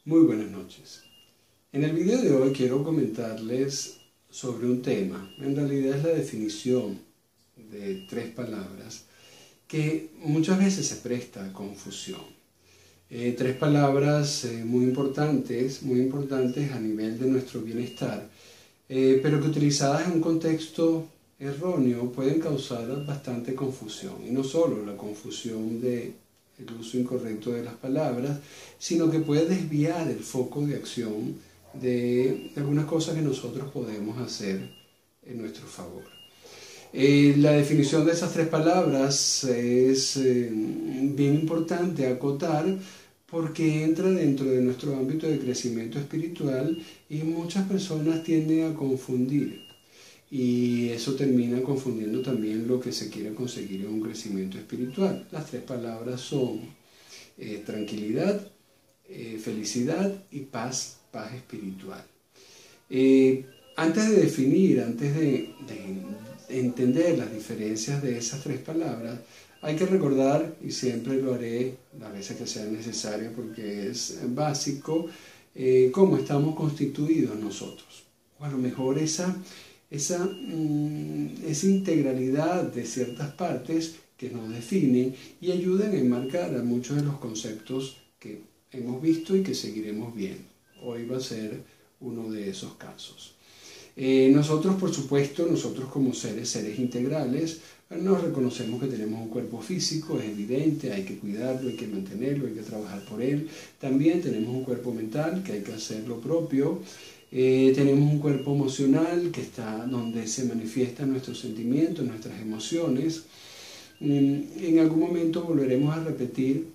Muy buenas noches. En el video de hoy quiero comentarles sobre un tema, en realidad es la definición de 3 palabras que muchas veces se presta a confusión. 3 palabras muy importantes a nivel de nuestro bienestar, pero que utilizadas en un contexto erróneo pueden causar bastante confusión. Y no solo la confusión del uso incorrecto de las palabras, sino que puede desviar el foco de acción de algunas cosas que nosotros podemos hacer en nuestro favor. La definición de esas 3 palabras es bien importante acotar porque entra dentro de nuestro ámbito de crecimiento espiritual y muchas personas tienden a confundir. Y eso termina confundiendo también lo que se quiere conseguir en un crecimiento espiritual. Las 3 palabras son tranquilidad, felicidad y paz espiritual. Antes de definir, antes de entender las diferencias de esas 3 palabras, hay que recordar, y siempre lo haré las veces que sea necesario porque es básico, cómo estamos constituidos nosotros. O a lo mejor esa integralidad de ciertas partes que nos definen y ayudan a enmarcar a muchos de los conceptos que hemos visto y que seguiremos viendo. Hoy va a ser uno de esos casos. Nosotros, por supuesto, nosotros como seres integrales, nos reconocemos que tenemos un cuerpo físico, es evidente, hay que cuidarlo, hay que mantenerlo, hay que trabajar por él. También tenemos un cuerpo mental, que hay que hacer lo propio. Tenemos un cuerpo emocional, que está donde se manifiestan nuestros sentimientos, nuestras emociones. En algún momento volveremos a repetir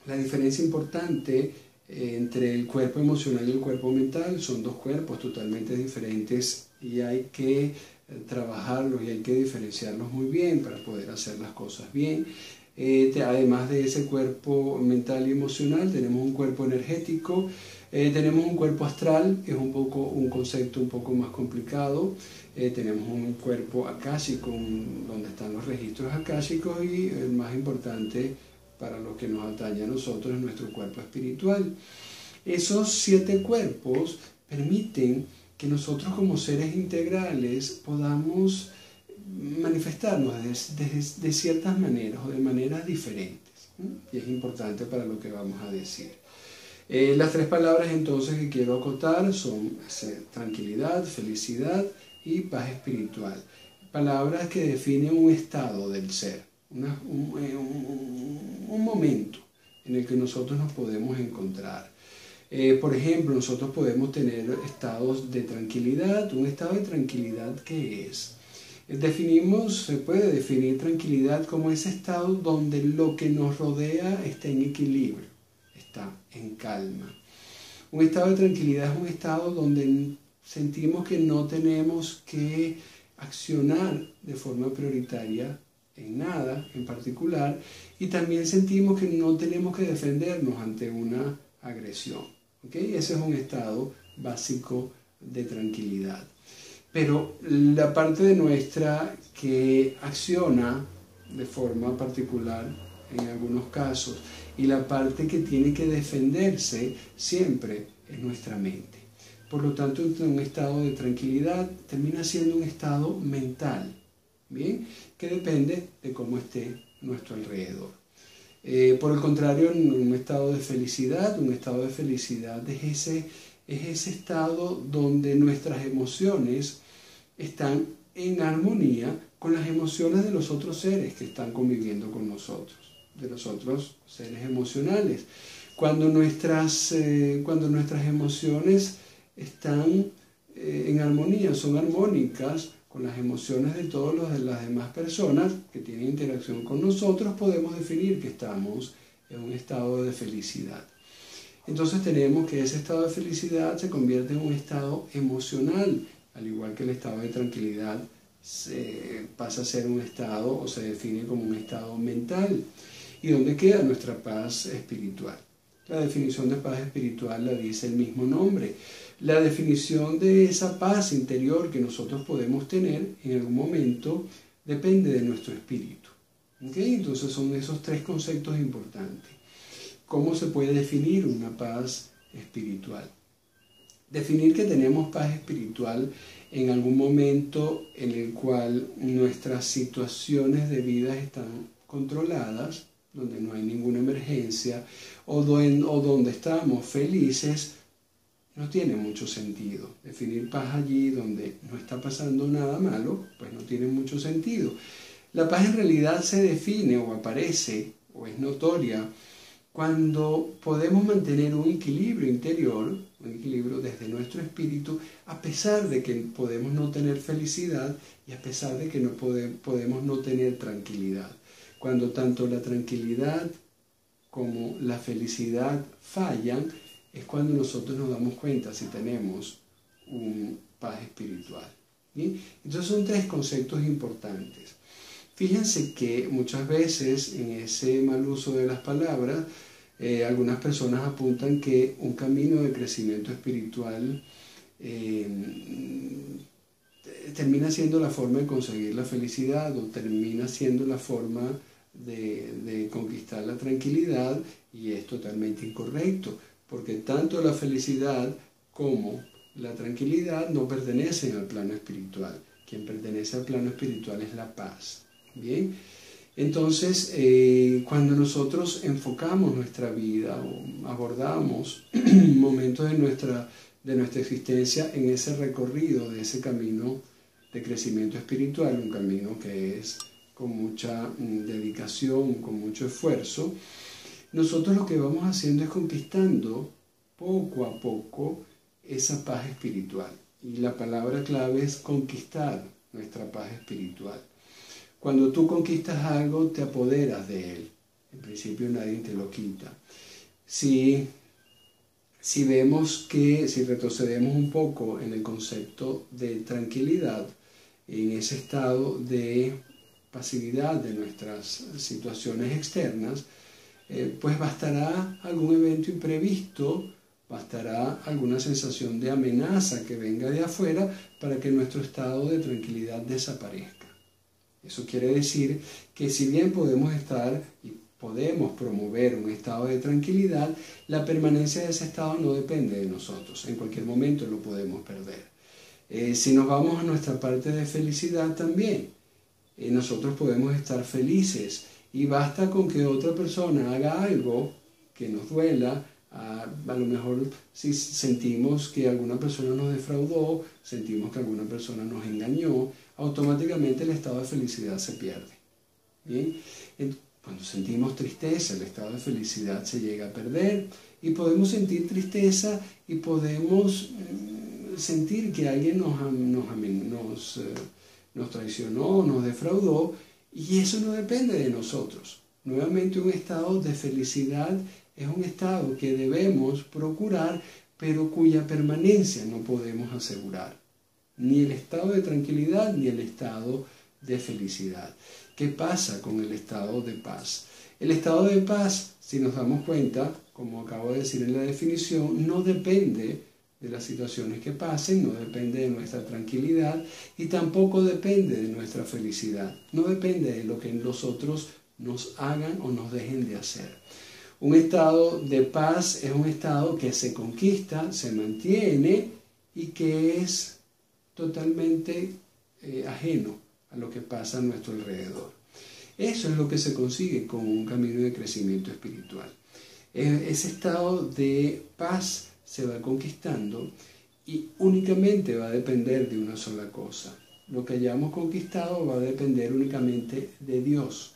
la diferencia importante entre el cuerpo emocional y el cuerpo mental. Son 2 cuerpos totalmente diferentes y hay que trabajarlos y hay que diferenciarlos muy bien para poder hacer las cosas bien. Además de ese cuerpo mental y emocional, tenemos un cuerpo energético, tenemos un cuerpo astral, que es un concepto un poco más complicado. Tenemos un cuerpo akáshico, donde están los registros akáshicos, y el más importante para lo que nos atañe a nosotros es nuestro cuerpo espiritual. Esos 7 cuerpos permiten que nosotros como seres integrales podamos manifestarnos de ciertas maneras o de maneras diferentes. Y es importante para lo que vamos a decir. Las 3 palabras entonces que quiero acotar son tranquilidad, felicidad y paz espiritual. Palabras que definen un estado del ser, un momento en el que nosotros nos podemos encontrar. Por ejemplo, nosotros podemos tener estados de tranquilidad. Un estado de tranquilidad, ¿qué es? Se puede definir tranquilidad como ese estado donde lo que nos rodea está en equilibrio, está en calma. Un estado de tranquilidad es un estado donde sentimos que no tenemos que accionar de forma prioritaria en nada en particular, y también sentimos que no tenemos que defendernos ante una agresión. ¿Okay? Ese es un estado básico de tranquilidad. Pero la parte de nuestra que acciona de forma particular en algunos casos y la parte que tiene que defenderse siempre es nuestra mente. Por lo tanto, un estado de tranquilidad termina siendo un estado mental, ¿bien? Que depende de cómo esté nuestro alrededor. Por el contrario, un estado de felicidad es ese estado donde nuestras emociones están en armonía con las emociones de los otros seres que están conviviendo con nosotros, de los otros seres emocionales. Cuando nuestras emociones están en armonía, son armónicas con las emociones de todas las demás personas que tienen interacción con nosotros, podemos definir que estamos en un estado de felicidad. Entonces tenemos que ese estado de felicidad se convierte en un estado emocional, al igual que el estado de tranquilidad pasa a ser un estado o se define como un estado mental. ¿Y dónde queda nuestra paz espiritual? La definición de paz espiritual la dice el mismo nombre. La definición de esa paz interior que nosotros podemos tener en algún momento depende de nuestro espíritu. ¿Okay? Entonces son esos 3 conceptos importantes. ¿Cómo se puede definir una paz espiritual. Definir que tenemos paz espiritual en algún momento en el cual nuestras situaciones de vida están controladas, donde no hay ninguna emergencia, o donde estamos felices, no tiene mucho sentido. Definir paz allí donde no está pasando nada malo, pues no tiene mucho sentido. La paz en realidad se define o aparece o es notoria cuando podemos mantener un equilibrio interior, un equilibrio desde nuestro espíritu, a pesar de que podemos no tener felicidad y a pesar de que no podemos no tener tranquilidad. Cuando tanto la tranquilidad como la felicidad fallan, es cuando nosotros nos damos cuenta si tenemos una paz espiritual. ¿Sí? Entonces son tres conceptos importantes. Fíjense que muchas veces en ese mal uso de las palabras, algunas personas apuntan que un camino de crecimiento espiritual termina siendo la forma de conseguir la felicidad o termina siendo la forma de conquistar la tranquilidad, y es totalmente incorrecto, porque tanto la felicidad como la tranquilidad no pertenecen al plano espiritual. Quien pertenece al plano espiritual es la paz. Bien, entonces cuando nosotros enfocamos nuestra vida o abordamos momentos de nuestra existencia en ese recorrido de ese camino de crecimiento espiritual, un camino que es con mucha dedicación, con mucho esfuerzo, nosotros lo que vamos haciendo es conquistando poco a poco esa paz espiritual. Y la palabra clave es conquistar nuestra paz espiritual. Cuando tú conquistas algo, te apoderas de él. En principio nadie te lo quita. Si retrocedemos un poco en el concepto de tranquilidad, en ese estado de pasividad de nuestras situaciones externas, pues bastará algún evento imprevisto, bastará alguna sensación de amenaza que venga de afuera para que nuestro estado de tranquilidad desaparezca. Eso quiere decir que si bien podemos estar y podemos promover un estado de tranquilidad, la permanencia de ese estado no depende de nosotros. En cualquier momento lo podemos perder. Si nos vamos a nuestra parte de felicidad también, nosotros podemos estar felices y basta con que otra persona haga algo que nos duela. A lo mejor si sentimos que alguna persona nos defraudó, sentimos que alguna persona nos engañó, automáticamente el estado de felicidad se pierde. ¿Bien? Cuando sentimos tristeza, el estado de felicidad se llega a perder y podemos sentir tristeza y podemos sentir que alguien nos traicionó, nos defraudó, y eso no depende de nosotros. Nuevamente, un estado de felicidad es un estado que debemos procurar, pero cuya permanencia no podemos asegurar. Ni el estado de tranquilidad, ni el estado de felicidad. ¿Qué pasa con el estado de paz? El estado de paz, si nos damos cuenta, como acabo de decir en la definición, no depende de las situaciones que pasen, no depende de nuestra tranquilidad y tampoco depende de nuestra felicidad. No depende de lo que los otros nos hagan o nos dejen de hacer. Un estado de paz es un estado que se conquista, se mantiene y que es totalmente ajeno a lo que pasa a nuestro alrededor. Eso es lo que se consigue con un camino de crecimiento espiritual. Ese estado de paz se va conquistando y únicamente va a depender de una sola cosa. Lo que hayamos conquistado va a depender únicamente de Dios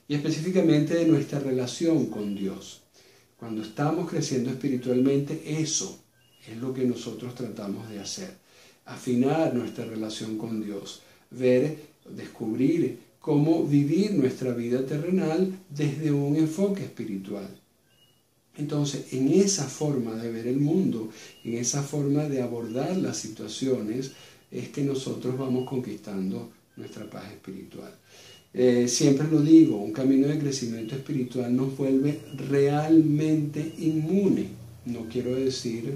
y específicamente de nuestra relación con Dios. Cuando estamos creciendo espiritualmente, eso es lo que nosotros tratamos de hacer. Afinar nuestra relación con Dios, descubrir cómo vivir nuestra vida terrenal desde un enfoque espiritual. Entonces, en esa forma de ver el mundo, en esa forma de abordar las situaciones, es que nosotros vamos conquistando nuestra paz espiritual. Siempre lo digo, un camino de crecimiento espiritual nos vuelve realmente inmune. No quiero decir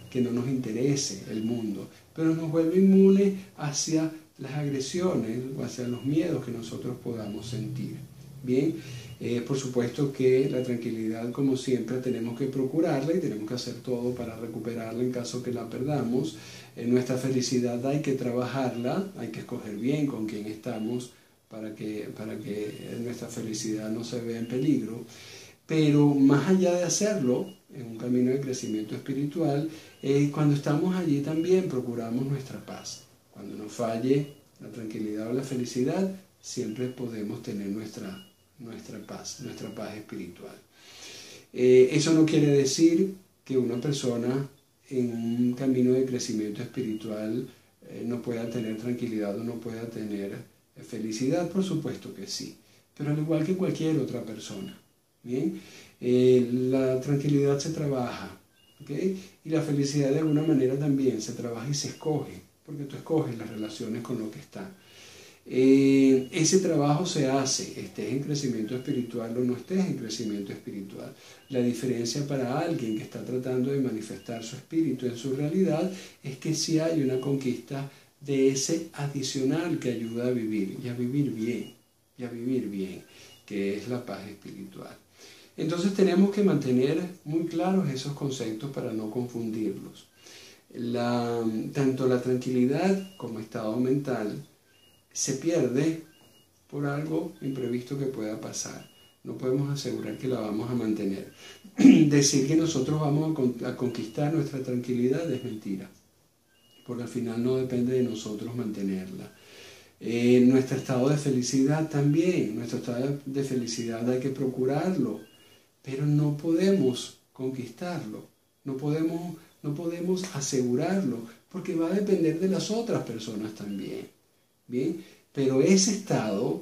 que no nos interese el mundo, pero nos vuelve inmune hacia las agresiones o hacia los miedos que nosotros podamos sentir. Bien, por supuesto que la tranquilidad, como siempre, tenemos que procurarla y tenemos que hacer todo para recuperarla en caso que la perdamos. Nuestra felicidad hay que trabajarla, hay que escoger bien con quién estamos para que nuestra felicidad no se vea en peligro. Pero más allá de hacerlo, en un camino de crecimiento espiritual, cuando estamos allí también procuramos nuestra paz. Cuando nos falle la tranquilidad o la felicidad, siempre podemos tener nuestra paz espiritual. Eso no quiere decir que una persona en un camino de crecimiento espiritual no pueda tener tranquilidad o no pueda tener felicidad, por supuesto que sí, pero al igual que cualquier otra persona. Bien, la tranquilidad se trabaja, ¿okay? Y la felicidad de alguna manera también se trabaja y se escoge, porque tú escoges las relaciones con lo que está. Ese trabajo se hace, estés en crecimiento espiritual o no estés en crecimiento espiritual. La diferencia para alguien que está tratando de manifestar su espíritu en su realidad es que sí hay una conquista de ese adicional que ayuda a vivir y a vivir bien, que es la paz espiritual. Entonces tenemos que mantener muy claros esos conceptos para no confundirlos. Tanto la tranquilidad como estado mental se pierde por algo imprevisto que pueda pasar. No podemos asegurar que la vamos a mantener. Decir que nosotros vamos a conquistar nuestra tranquilidad es mentira, porque al final no depende de nosotros mantenerla. Nuestro estado de felicidad también, nuestro estado de felicidad hay que procurarlo, pero no podemos conquistarlo, no podemos asegurarlo, porque va a depender de las otras personas también. Bien, pero ese estado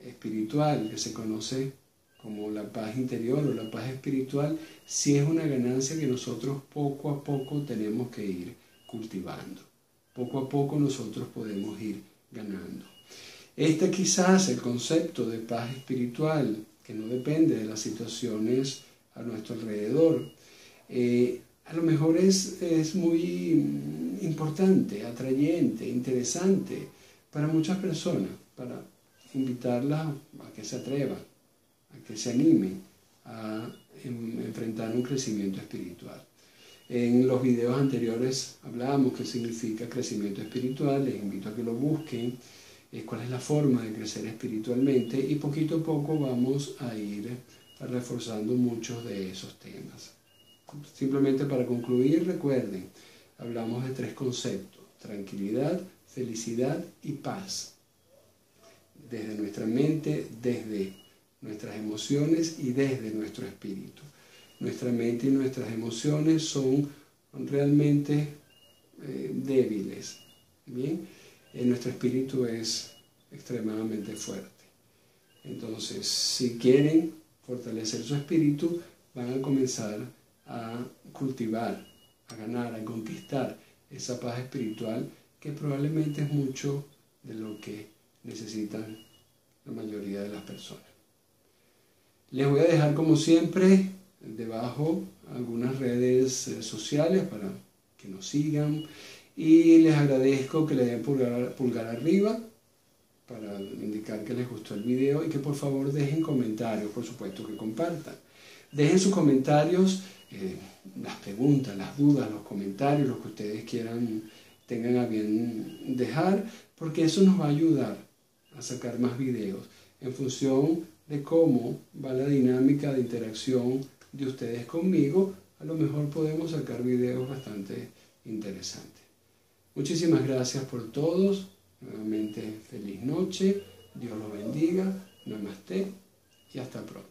espiritual que se conoce como la paz interior o la paz espiritual, sí es una ganancia que nosotros poco a poco tenemos que ir cultivando. Poco a poco nosotros podemos ir ganando. Quizás el concepto de paz espiritual, que no depende de las situaciones a nuestro alrededor, a lo mejor es muy importante, atrayente, interesante para muchas personas, para invitarlas a que se atrevan, a que se animen a enfrentar un crecimiento espiritual. En los videos anteriores hablábamos qué significa crecimiento espiritual, les invito a que lo busquen, cuál es la forma de crecer espiritualmente, y poquito a poco vamos a ir reforzando muchos de esos temas. Simplemente para concluir, recuerden, hablamos de 3 conceptos: tranquilidad, felicidad y paz. Desde nuestra mente, desde nuestras emociones y desde nuestro espíritu. Nuestra mente y nuestras emociones son realmente débiles, ¿bien? Nuestro espíritu es extremadamente fuerte. Entonces, si quieren fortalecer su espíritu, van a comenzar a cultivar, a ganar, a conquistar esa paz espiritual que probablemente es mucho de lo que necesitan la mayoría de las personas. Les voy a dejar, como siempre, debajo algunas redes sociales para que nos sigan, y les agradezco que le den pulgar arriba para indicar que les gustó el video, y que por favor dejen comentarios, por supuesto que compartan. Dejen sus comentarios, las preguntas, las dudas, los comentarios, lo que ustedes tengan a bien dejar, porque eso nos va a ayudar a sacar más videos en función de cómo va la dinámica de interacción de ustedes conmigo. A lo mejor podemos sacar videos bastante interesantes. Muchísimas gracias por todos. Nuevamente, feliz noche. Dios los bendiga. Namaste y hasta pronto.